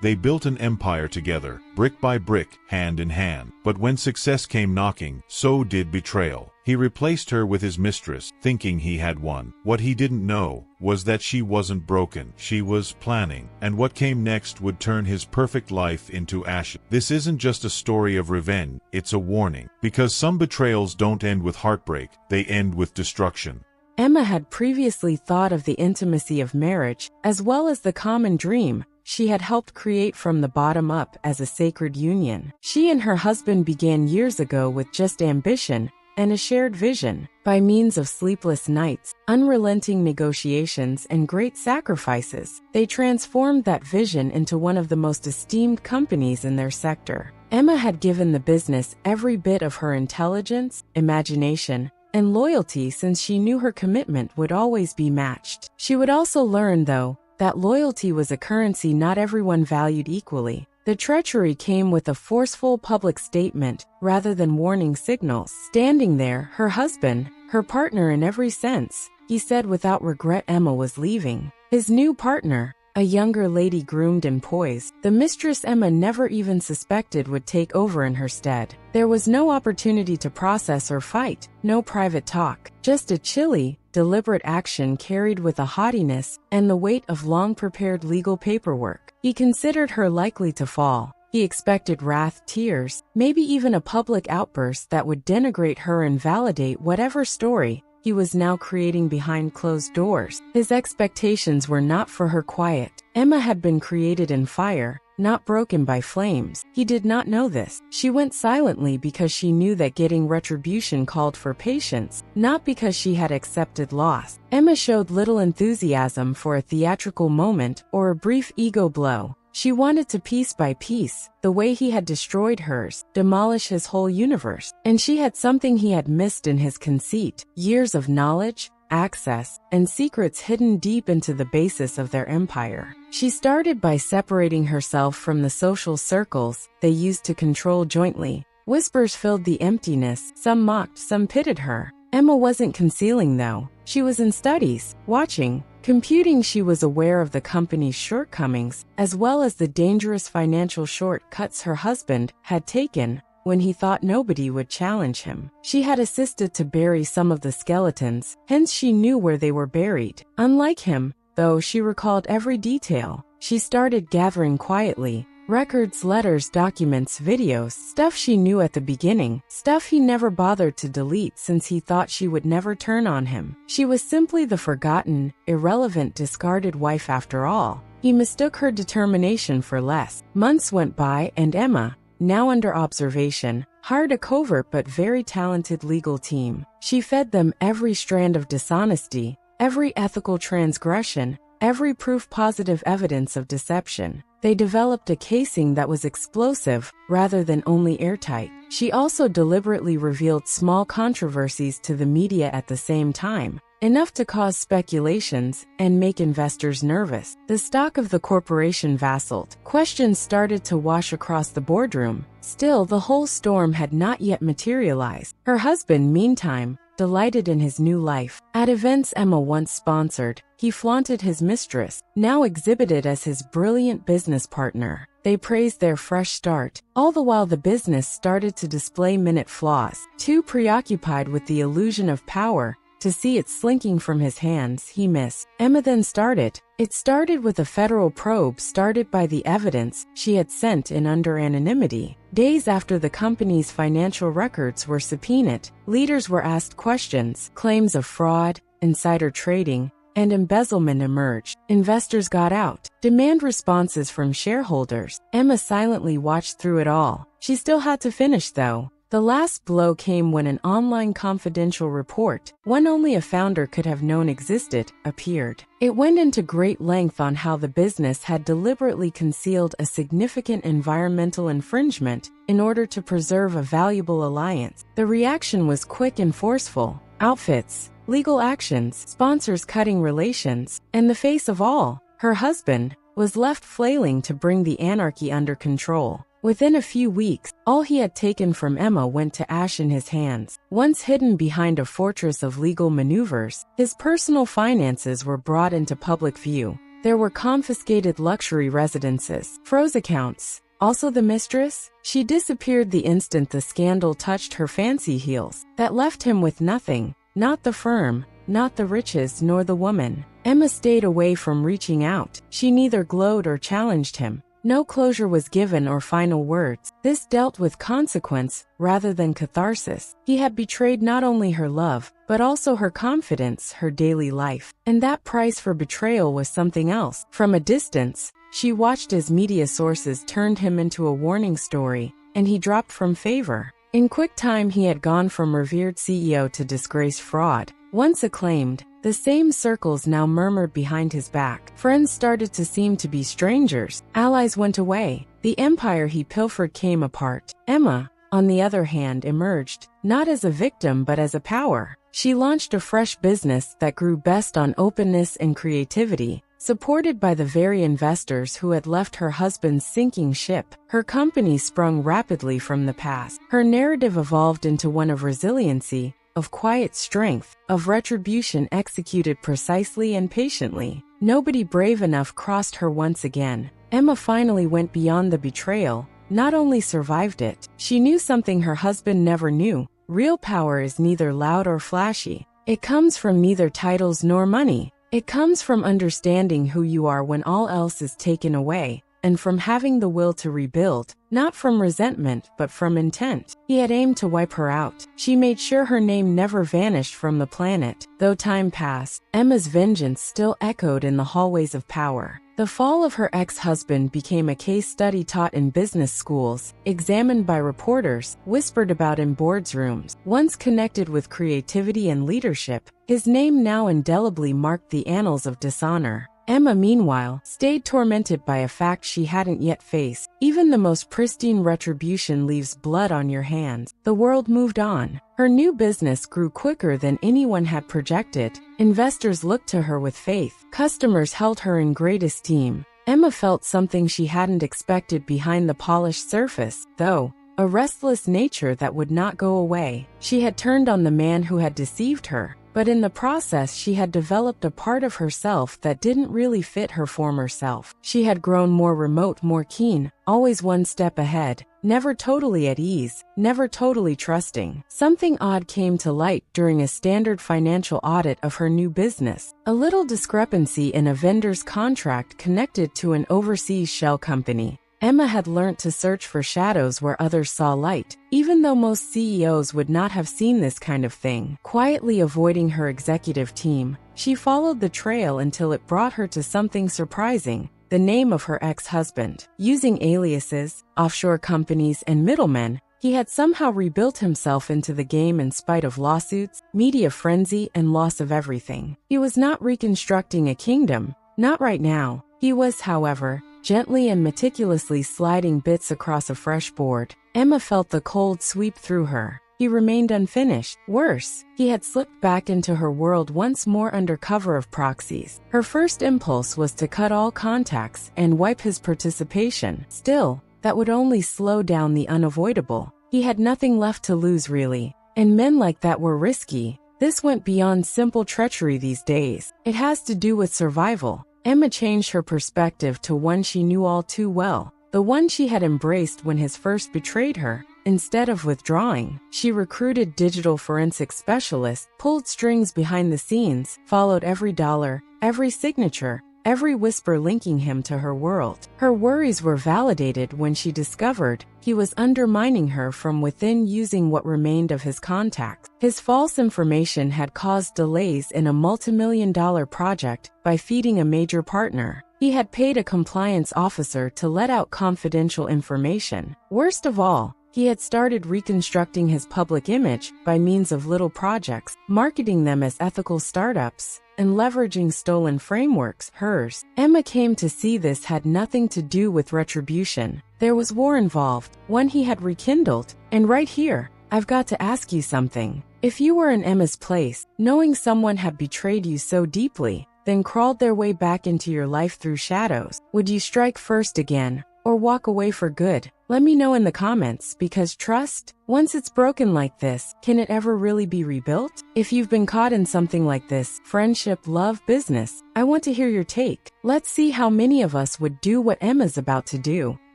They built an empire together, brick by brick, hand in hand. But when success came knocking, so did betrayal. He replaced her with his mistress, thinking he had won. What he didn't know was that she wasn't broken. She was planning, and what came next would turn his perfect life into ashes. This isn't just a story of revenge, it's a warning. Because some betrayals don't end with heartbreak, they end with destruction. Emma had previously thought of the intimacy of marriage, as well as the common dream she had helped create from the bottom up, as a sacred union. She and her husband began years ago with just ambition and a shared vision. By means of sleepless nights, unrelenting negotiations, and great sacrifices, they transformed that vision into one of the most esteemed companies in their sector. Emma had given the business every bit of her intelligence, imagination, and loyalty, since she knew her commitment would always be matched. She would also learn, though, that loyalty was a currency not everyone valued equally. The treachery came with a forceful public statement rather than warning signals. Standing there, her husband, her partner in every sense, he said without regret Emma was leaving. His new partner, a younger lady groomed and poised, the mistress Emma never even suspected would take over in her stead. There was no opportunity to process or fight, no private talk, just a chilly, deliberate action carried with a haughtiness and the weight of long-prepared legal paperwork. He considered her likely to fall. He expected wrath, tears, maybe even a public outburst that would denigrate her and validate whatever story he was now creating behind closed doors. His expectations were not for her quiet. Emma had been created in fire, not broken by flames. He did not know this. She went silently because she knew that getting retribution called for patience, not because she had accepted loss. Emma showed little enthusiasm for a theatrical moment or a brief ego blow. She wanted to, piece by piece, the way he had destroyed hers, demolish his whole universe. And she had something he had missed in his conceit: years of knowledge, access, and secrets hidden deep into the basis of their empire. She started by separating herself from the social circles they used to control jointly. Whispers filled the emptiness, some mocked, some pitied her. Emma wasn't concealing, though. She was in studies, watching, computing. She was aware of the company's shortcomings, as well as the dangerous financial shortcuts her husband had taken when he thought nobody would challenge him. She had assisted to bury some of the skeletons, hence she knew where they were buried. Unlike him, though, she recalled every detail. She started gathering quietly. Records, letters, documents, videos, stuff she knew at the beginning, stuff he never bothered to delete since he thought she would never turn on him. She was simply the forgotten, irrelevant, discarded wife after all. He mistook her determination for less. Months went by and Emma, now under observation, hired a covert but very talented legal team. She fed them every strand of dishonesty, every ethical transgression, every proof positive evidence of deception. They developed a casing that was explosive rather than only airtight. She also deliberately revealed small controversies to the media at the same time, enough to cause speculations and make investors nervous. The stock of the corporation vacilled. Questions started to wash across the boardroom. Still, the whole storm had not yet materialized. Her husband, meantime, delighted in his new life. At events Emma once sponsored, he flaunted his mistress, now exhibited as his brilliant business partner. They praised their fresh start, all the while the business started to display minute flaws. Too preoccupied with the illusion of power to see it slinking from his hands, he missed. Emma then started. It started with a federal probe started by the evidence she had sent in under anonymity. Days after the company's financial records were subpoenaed, leaders were asked questions. Claims of fraud, insider trading, and embezzlement emerged. Investors got out, demand responses from shareholders. Emma silently watched through it all. She still had to finish, though. The last blow came when an online confidential report, one only a founder could have known existed, appeared. It went into great length on how the business had deliberately concealed a significant environmental infringement in order to preserve a valuable alliance. The reaction was quick and forceful. Outfits, legal actions, sponsors cutting relations, and the face of all, her husband, was left flailing to bring the anarchy under control. Within a few weeks, all he had taken from Emma went to ash in his hands. Once hidden behind a fortress of legal maneuvers, his personal finances were brought into public view. There were confiscated luxury residences, froze accounts. Also the mistress? She disappeared the instant the scandal touched her fancy heels. That left him with nothing. Not the firm, not the riches, nor the woman. Emma stayed away from reaching out. She neither glowed or challenged him. No closure was given or final words. This dealt with consequence rather than catharsis. He had betrayed not only her love, but also her confidence, her daily life. And that price for betrayal was something else. From a distance, she watched as media sources turned him into a warning story, and he dropped from favor. In quick time he had gone from revered CEO to disgraced fraud. Once acclaimed, the same circles now murmured behind his back. Friends started to seem to be strangers. Allies went away. The empire he pilfered came apart. Emma, on the other hand, emerged, not as a victim but as a power. She launched a fresh business that grew best on openness and creativity, supported by the very investors who had left her husband's sinking ship. Her company sprung rapidly from the past. Her narrative evolved into one of resiliency, of quiet strength, of retribution executed precisely and patiently. Nobody brave enough crossed her once again. Emma finally went beyond the betrayal, not only survived it, she knew something her husband never knew. Real power is neither loud or flashy. It comes from neither titles nor money. It comes from understanding who you are when all else is taken away, and from having the will to rebuild, not from resentment but from intent. He had aimed to wipe her out. She made sure her name never vanished from the planet. Though time passed, Emma's vengeance still echoed in the hallways of power. The fall of her ex-husband became a case study taught in business schools, examined by reporters, whispered about in boardrooms. Once connected with creativity and leadership, his name now indelibly marked the annals of dishonor. Emma, meanwhile, stayed tormented by a fact she hadn't yet faced. Even the most pristine retribution leaves blood on your hands. The world moved on. Her new business grew quicker than anyone had projected. Investors looked to her with faith. Customers held her in great esteem. Emma felt something she hadn't expected behind the polished surface, though. A restless nature that would not go away. She had turned on the man who had deceived her. But in the process she had developed a part of herself that didn't really fit her former self. She had grown more remote, more keen, always one step ahead, never totally at ease, never totally trusting. Something odd came to light during a standard financial audit of her new business. A little discrepancy in a vendor's contract connected to an overseas shell company. Emma had learnt to search for shadows where others saw light, even though most CEOs would not have seen this kind of thing. Quietly avoiding her executive team, she followed the trail until it brought her to something surprising: the name of her ex-husband. Using aliases, offshore companies, and middlemen, he had somehow rebuilt himself into the game in spite of lawsuits, media frenzy, and loss of everything. He was not reconstructing a kingdom, not right now. He was, however, gently and meticulously sliding bits across a fresh board. Emma felt the cold sweep through her. He remained unfinished. Worse, he had slipped back into her world once more under cover of proxies. Her first impulse was to cut all contacts and wipe his participation. Still, that would only slow down the unavoidable. He had nothing left to lose, really. And men like that were risky. This went beyond simple treachery these days. It has to do with survival. Emma changed her perspective to one she knew all too well, the one she had embraced when his first betrayed her. Instead of withdrawing, she recruited digital forensic specialists, pulled strings behind the scenes, followed every dollar, every signature, every whisper linking him to her world. Her worries were validated when she discovered he was undermining her from within using what remained of his contacts. His false information had caused delays in a multimillion-dollar project by feeding a major partner. He had paid a compliance officer to let out confidential information. Worst of all, he had started reconstructing his public image by means of little projects, marketing them as ethical startups, and leveraging stolen frameworks, hers. Emma came to see this had nothing to do with retribution. There was war involved, one he had rekindled. And right here, I've got to ask you something. If you were in Emma's place, knowing someone had betrayed you so deeply, then crawled their way back into your life through shadows, would you strike first again, or walk away for good? Let me know in the comments, because trust, once it's broken like this, can it ever really be rebuilt? If you've been caught in something like this, friendship, love, business, I want to hear your take. Let's see how many of us would do what Emma's about to do.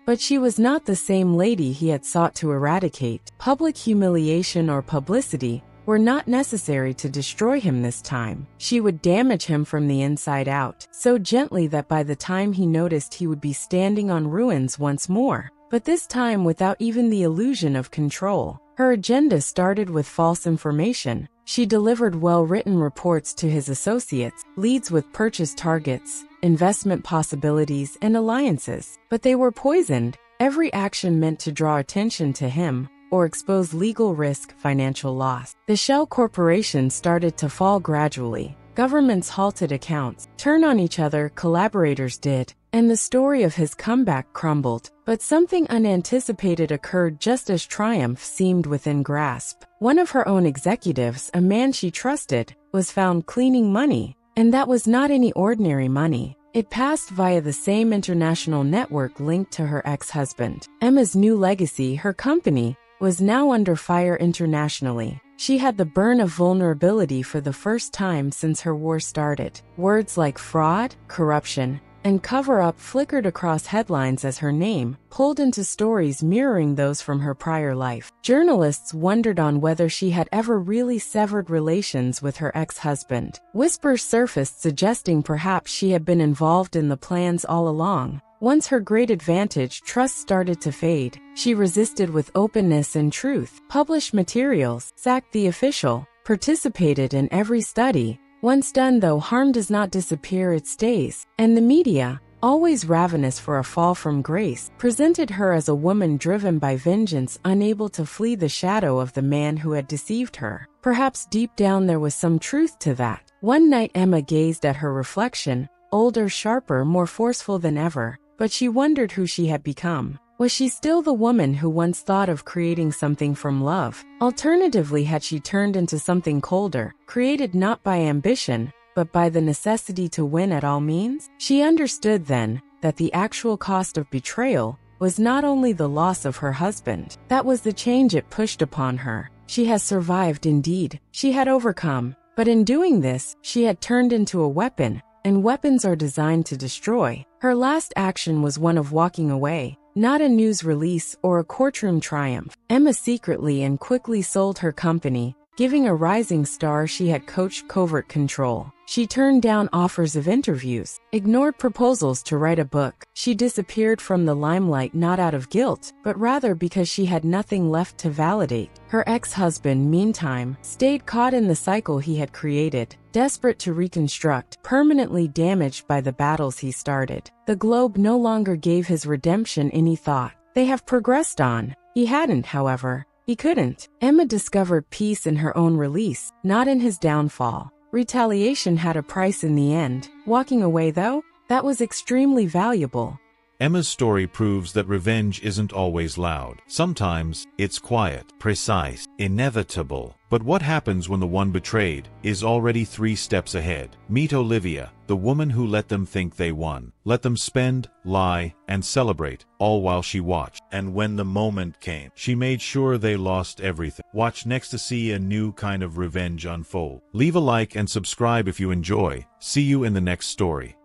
But she was not the same lady he had sought to eradicate. Public humiliation or publicity were not necessary to destroy him this time. She would damage him from the inside out, so gently that by the time he noticed he would be standing on ruins once more. But this time without even the illusion of control. Her agenda started with false information. She delivered well-written reports to his associates, leads with purchase targets, investment possibilities, and alliances. But they were poisoned. Every action meant to draw attention to him or expose legal risk, financial loss. The shell corporations started to fall gradually. Governments halted accounts, turned on each other, collaborators did, and the story of his comeback crumbled. But something unanticipated occurred just as triumph seemed within grasp. One of her own executives, a man she trusted, was found cleaning money, and that was not any ordinary money. It passed via the same international network linked to her ex-husband. Emma's new legacy, her company, was now under fire internationally. She had the burn of vulnerability for the first time since her war started. Words like fraud, corruption, and cover-up flickered across headlines as her name pulled into stories mirroring those from her prior life. Journalists wondered on whether she had ever really severed relations with her ex-husband. Whispers surfaced suggesting perhaps she had been involved in the plans all along. Once her great advantage, trust started to fade. She resisted with openness and truth, published materials, sacked the official, participated in every study. Once done though, harm does not disappear, it stays. And the media, always ravenous for a fall from grace, presented her as a woman driven by vengeance, unable to flee the shadow of the man who had deceived her. Perhaps deep down there was some truth to that. One night Emma gazed at her reflection, older, sharper, more forceful than ever. But she wondered who she had become. Was she still the woman who once thought of creating something from love? Alternatively, had she turned into something colder, created not by ambition, but by the necessity to win at all means? She understood then that the actual cost of betrayal was not only the loss of her husband. That was the change it pushed upon her. She has survived indeed. She had overcome. But in doing this, she had turned into a weapon. And weapons are designed to destroy. Her last action was one of walking away, not a news release or a courtroom triumph. Emma secretly and quickly sold her company, giving a rising star she had coached covert control. She turned down offers of interviews, ignored proposals to write a book. She disappeared from the limelight not out of guilt, but rather because she had nothing left to validate. Her ex-husband, meantime, stayed caught in the cycle he had created, desperate to reconstruct, permanently damaged by the battles he started. The globe no longer gave his redemption any thought. They have progressed on. He hadn't, however. He couldn't. Emma discovered peace in her own release, not in his downfall. Retaliation had a price in the end. Walking away, though, that was extremely valuable. Emma's story proves that revenge isn't always loud. Sometimes, it's quiet, precise, inevitable. But what happens when the one betrayed is already 3 steps ahead? Meet Olivia, the woman who let them think they won. Let them spend, lie, and celebrate, all while she watched. And when the moment came, she made sure they lost everything. Watch next to see a new kind of revenge unfold. Leave a like and subscribe if you enjoy. See you in the next story.